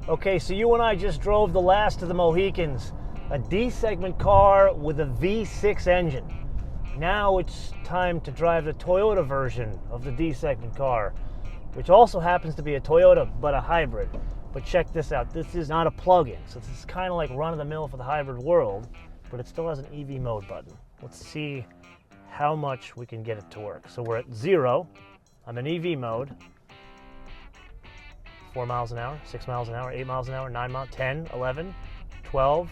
Okay, so you and I just drove the last of the Mohicans, a D-segment car with a V6 engine. Now it's time to drive the Toyota version of the D-segment car, which also happens to be a Toyota, but a hybrid. But check this out, this is not a plug-in, so this is kind of like run-of-the-mill for the hybrid world, but it still has an EV mode button. Let's see how much we can get it to work. So we're at 0, I'm in EV mode. 4 miles an hour, 6 miles an hour, 8 miles an hour, 9 miles, 10, 11, 12,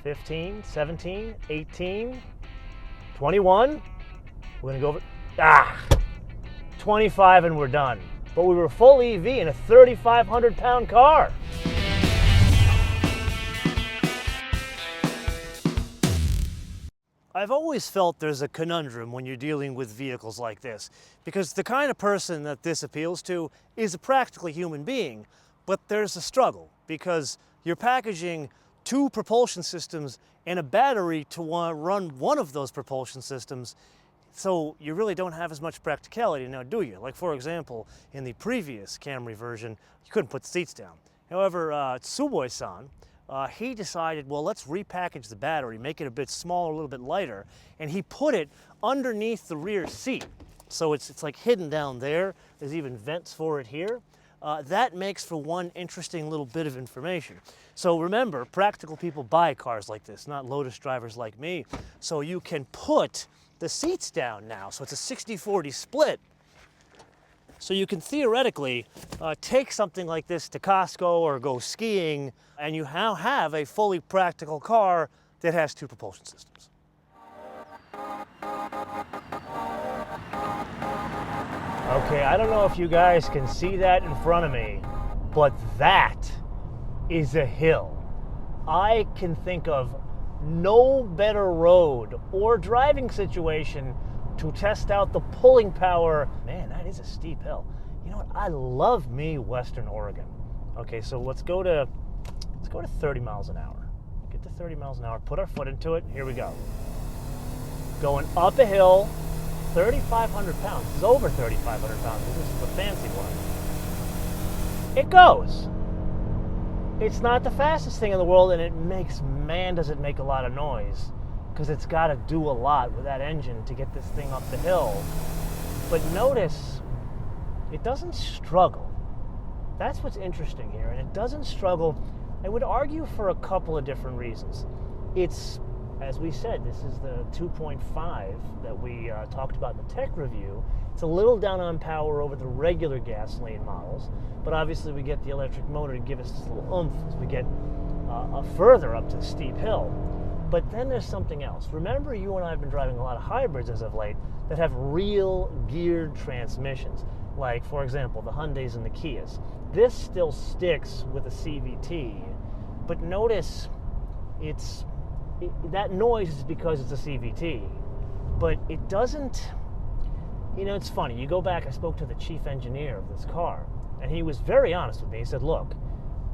15, 17, 18, 21. We're gonna go over, 25 and we're done. But we were full EV in a 3,500 pound car. I've always felt there's a conundrum when you're dealing with vehicles like this, because the kind of person that this appeals to is a practically human being, but there's a struggle because you're packaging 2 propulsion systems and a battery to run one of those propulsion systems, so you really don't have as much practicality now, do you? Like, for example, in the previous Camry version, you couldn't put the seats down. However, Tsuboi-san, he decided, well, let's repackage the battery, make it a bit smaller, a little bit lighter, and he put it underneath the rear seat. So it's like hidden down there. There's even vents for it here. That makes for one interesting little bit of information. So remember, practical people buy cars like this, not Lotus drivers like me. So you can put the seats down now. So it's a 60-40 split. So you can theoretically take something like this to Costco or go skiing, and you now have a fully practical car that has 2 propulsion systems. Okay, I don't know if you guys can see that in front of me, but that is a hill. I can think of no better road or driving situation to test out the pulling power. Man, that is a steep hill. You know what? I love me Western Oregon. Okay, so let's go to 30 miles an hour. Get to 30 miles an hour, put our foot into it. Here we go. Going up a hill, 3,500 pounds. This is over 3,500 pounds. This is the fancy one. It goes. It's not the fastest thing in the world, and it makes, man, does it make a lot of noise, because it's got to do a lot with that engine to get this thing up the hill. But notice, it doesn't struggle. That's what's interesting here, and it doesn't struggle, I would argue, for a couple of different reasons. It's, as we said, this is the 2.5 that we talked about in the tech review. It's a little down on power over the regular gasoline models, but obviously we get the electric motor to give us this little oomph as we get further up to the steep hill. But then there's something else. Remember, you and I have been driving a lot of hybrids as of late that have real geared transmissions. Like, for example, the Hyundais and the Kias. This still sticks with a CVT, but notice that noise is because it's a CVT, but it doesn't, you know, it's funny. You go back, I spoke to the chief engineer of this car, and he was very honest with me. He said, look,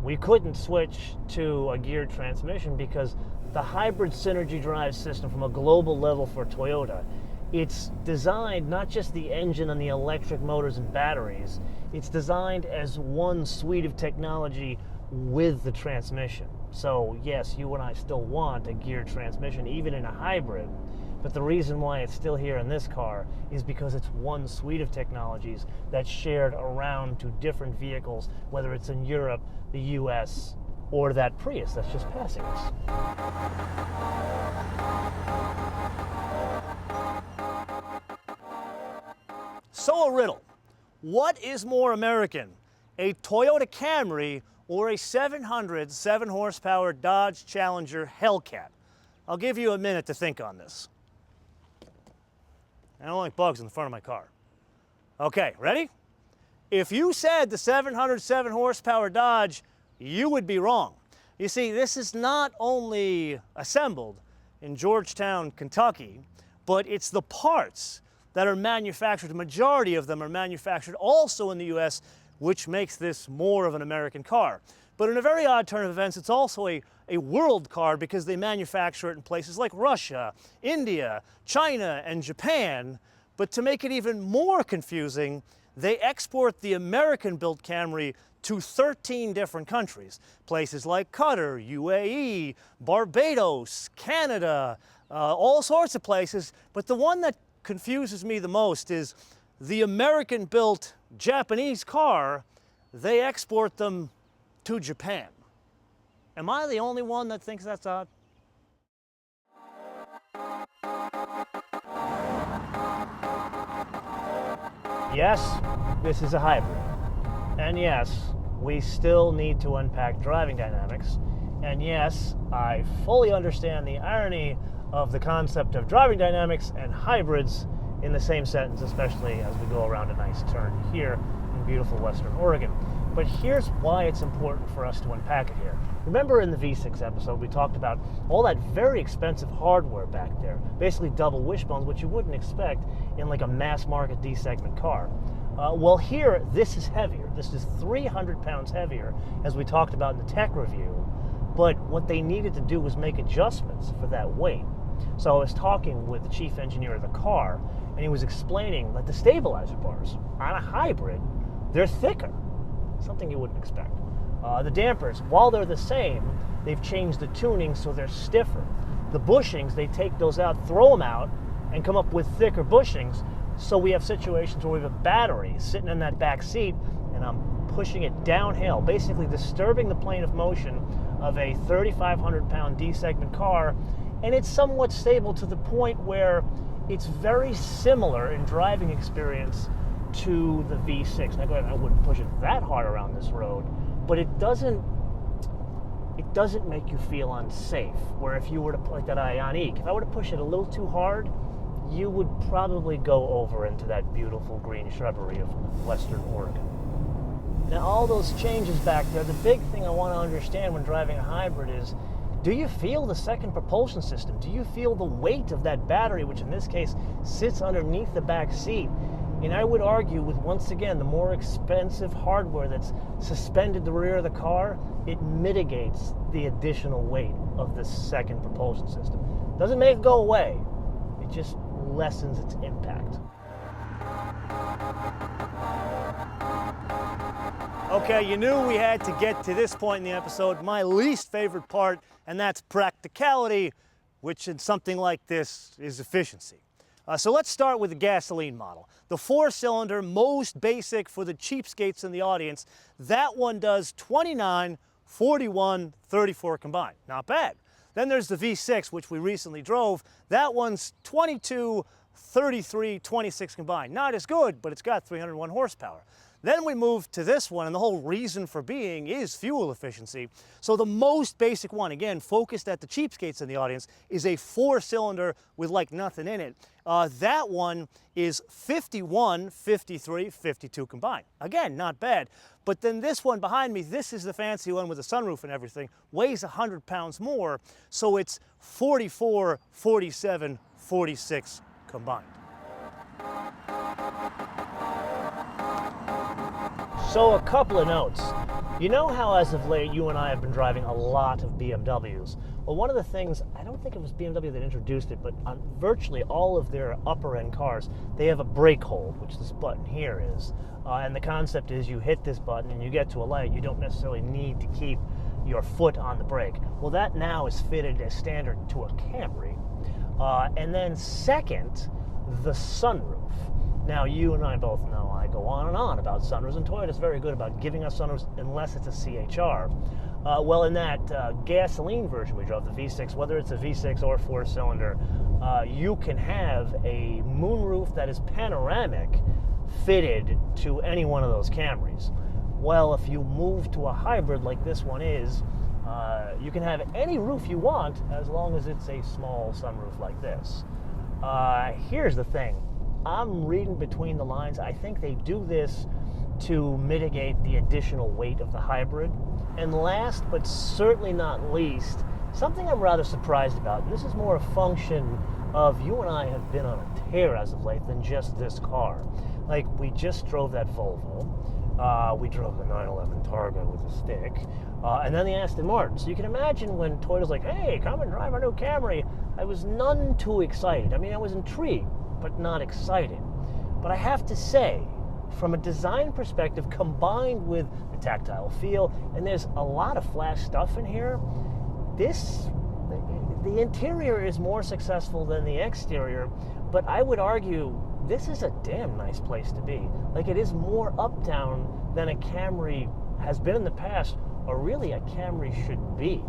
we couldn't switch to a geared transmission because the hybrid synergy drive system from a global level for Toyota, it's designed not just the engine and the electric motors and batteries, it's designed as one suite of technology with the transmission. So yes, you and I still want a geared transmission, even in a hybrid, but the reason why it's still here in this car is because it's one suite of technologies that's shared around to different vehicles, whether it's in Europe, the US, or that Prius that's just passing us. So a riddle. What is more American, a Toyota Camry or a 707 horsepower Dodge Challenger Hellcat? I'll give you a minute to think on this. I don't like bugs in the front of my car. Okay, ready? If you said the 707 horsepower Dodge, you would be wrong. You see, this is not only assembled in Georgetown, Kentucky, but it's the parts that are manufactured, the majority of them are manufactured also in the US, which makes this more of an American car. But in a very odd turn of events, it's also a world car because they manufacture it in places like Russia, India, China, and Japan. But to make it even more confusing, they export the American-built Camry to 13 different countries. Places like Qatar, UAE, Barbados, Canada, all sorts of places. But the one that confuses me the most is the American-built Japanese car, they export them to Japan. Am I the only one that thinks that's odd? Yes, this is a hybrid. And yes, we still need to unpack driving dynamics. And yes, I fully understand the irony of the concept of driving dynamics and hybrids in the same sentence, especially as we go around a nice turn here in beautiful Western Oregon. But here's why it's important for us to unpack it here. Remember in the V6 episode, we talked about all that very expensive hardware back there, basically double wishbones, which you wouldn't expect in like a mass market D-segment car. Well, here, this is heavier. This is 300 pounds heavier, as we talked about in the tech review. But what they needed to do was make adjustments for that weight. So I was talking with the chief engineer of the car, and he was explaining that the stabilizer bars on a hybrid, they're thicker. Something you wouldn't expect. The dampers, while they're the same, they've changed the tuning so they're stiffer. The bushings, they take those out, throw them out, and come up with thicker bushings. So we have situations where we have a battery sitting in that back seat, and I'm pushing it downhill, basically disturbing the plane of motion of a 3,500 pound D-segment car, and it's somewhat stable to the point where it's very similar in driving experience to the V6. Now, I wouldn't push it that hard around this road, but it doesn't make you feel unsafe. Where if you were to, like that Ioniq, if I were to push it a little too hard, you would probably go over into that beautiful green shrubbery of Western Oregon. Now, all those changes back there, the big thing I want to understand when driving a hybrid is, do you feel the second propulsion system? Do you feel the weight of that battery, which in this case sits underneath the back seat? And I would argue with, once again, the more expensive hardware that's suspended the rear of the car, it mitigates the additional weight of the second propulsion system. Doesn't make it go away, it just lessens its impact. Okay, you knew we had to get to this point in the episode, my least favorite part, and that's practicality, which in something like this is efficiency. So let's start with the gasoline model. The 4-cylinder, most basic for the cheapskates in the audience, that one does 29, 41, 34 combined. Not bad. Then there's the V6, which we recently drove. That one's 22, 33, 26 combined. Not as good, but it's got 301 horsepower. Then we move to this one, and the whole reason for being is fuel efficiency. So the most basic one, again, focused at the cheapskates in the audience, is a 4-cylinder with like nothing in it. That one is 51, 53, 52 combined. Again, not bad. But then this one behind me, this is the fancy one with the sunroof and everything, weighs 100 pounds more, so it's 44, 47, 46 combined. So a couple of notes. You know how as of late you and I have been driving a lot of BMWs? Well, one of the things, I don't think it was BMW that introduced it, but on virtually all of their upper end cars, they have a brake hold, which this button here is. And the concept is you hit this button and you get to a light, you don't necessarily need to keep your foot on the brake. Well, that now is fitted as standard to a Camry. And then second, the sunroof. Now, you and I both know I go on and on about sunroofs, and Toyota's very good about giving us sunroofs unless it's a CHR. Well, in that gasoline version we drove, the V6, whether it's a V6 or 4-cylinder, you can have a moonroof that is panoramic fitted to any one of those Camrys. Well, if you move to a hybrid like this one is, you can have any roof you want as long as it's a small sunroof like this. Here's the thing. I'm reading between the lines. I think they do this to mitigate the additional weight of the hybrid. And last, but certainly not least, something I'm rather surprised about, and this is more a function of you and I have been on a tear as of late than just this car. Like, we just drove that Volvo. We drove the 911 Targa with a stick. And then the Aston Martin. So you can imagine when Toyota's like, hey, come and drive our new Camry, I was none too excited. I mean, I was intrigued, but not excited. But I have to say, from a design perspective, combined with the tactile feel, and there's a lot of flash stuff in here. The interior is more successful than the exterior, but I would argue this is a damn nice place to be. Like, it is more uptown than a Camry has been in the past, or really a Camry should be.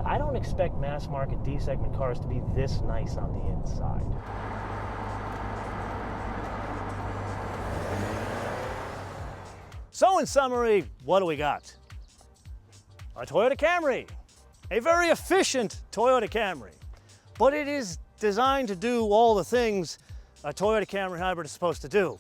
I don't expect mass market D-segment cars to be this nice on the inside. So in summary, what do we got? A Toyota Camry. A very efficient Toyota Camry, but it is designed to do all the things a Toyota Camry Hybrid is supposed to do.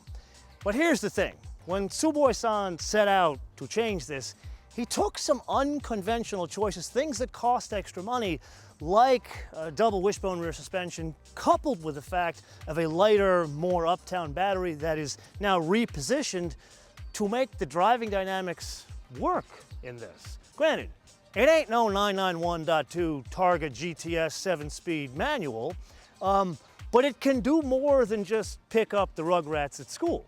But here's the thing, when Tsuboi-san set out to change this, he took some unconventional choices, things that cost extra money, like a double wishbone rear suspension, coupled with the fact of a lighter, more uptown battery that is now repositioned to make the driving dynamics work in this. Granted, it ain't no 991.2 Targa GTS 7-speed manual, but it can do more than just pick up the rugrats at school.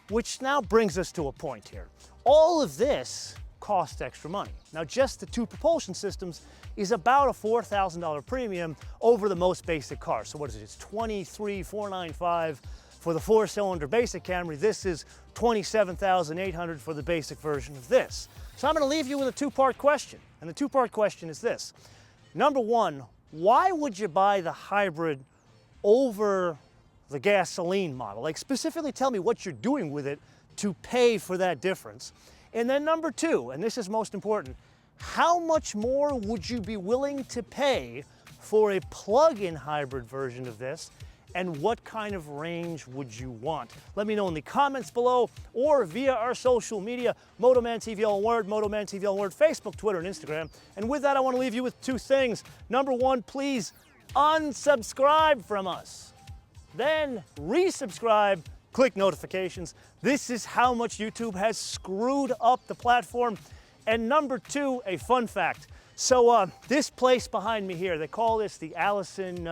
Which now brings us to a point here. All of this costs extra money. Now, just the two propulsion systems is about a $4,000 premium over the most basic car. So what is it? It's $23,495 for the 4-cylinder basic Camry. This is $27,800 for the basic version of this. So I'm going to leave you with a two-part question, and the two-part question is this. Number one, why would you buy the hybrid over the gasoline model? Like, specifically tell me what you're doing with it to pay for that difference. And then number two, and this is most important, how much more would you be willing to pay for a plug-in hybrid version of this, and what kind of range would you want? Let me know in the comments below or via our social media, MotoManTV all one word, MotoManTV all one word, Facebook, Twitter, and Instagram. And with that, I want to leave you with two things. Number one, please unsubscribe from us. Then resubscribe, click notifications. This is how much YouTube has screwed up the platform. And number two, a fun fact. So this place behind me here, they call this the Allison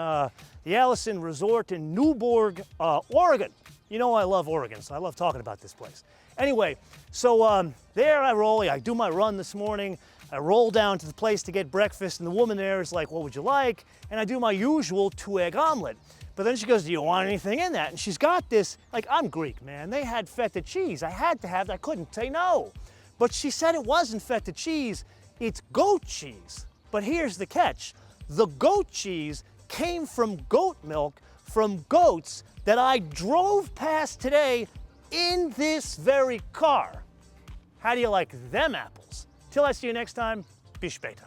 Resort in Newburgh, Oregon. You know I love Oregon, so I love talking about this place. Anyway, so there I roll. I do my run this morning. I roll down to the place to get breakfast, and the woman there is like, what would you like? And I do my usual 2-egg omelet. But then she goes, do you want anything in that? And she's got this, like, I'm Greek, man. They had feta cheese. I had to have that. I couldn't say no. But she said it wasn't feta cheese. It's goat cheese. But here's the catch. The goat cheese came from goat milk from goats that I drove past today in this very car. How do you like them apples? Till I see you next time, bis später.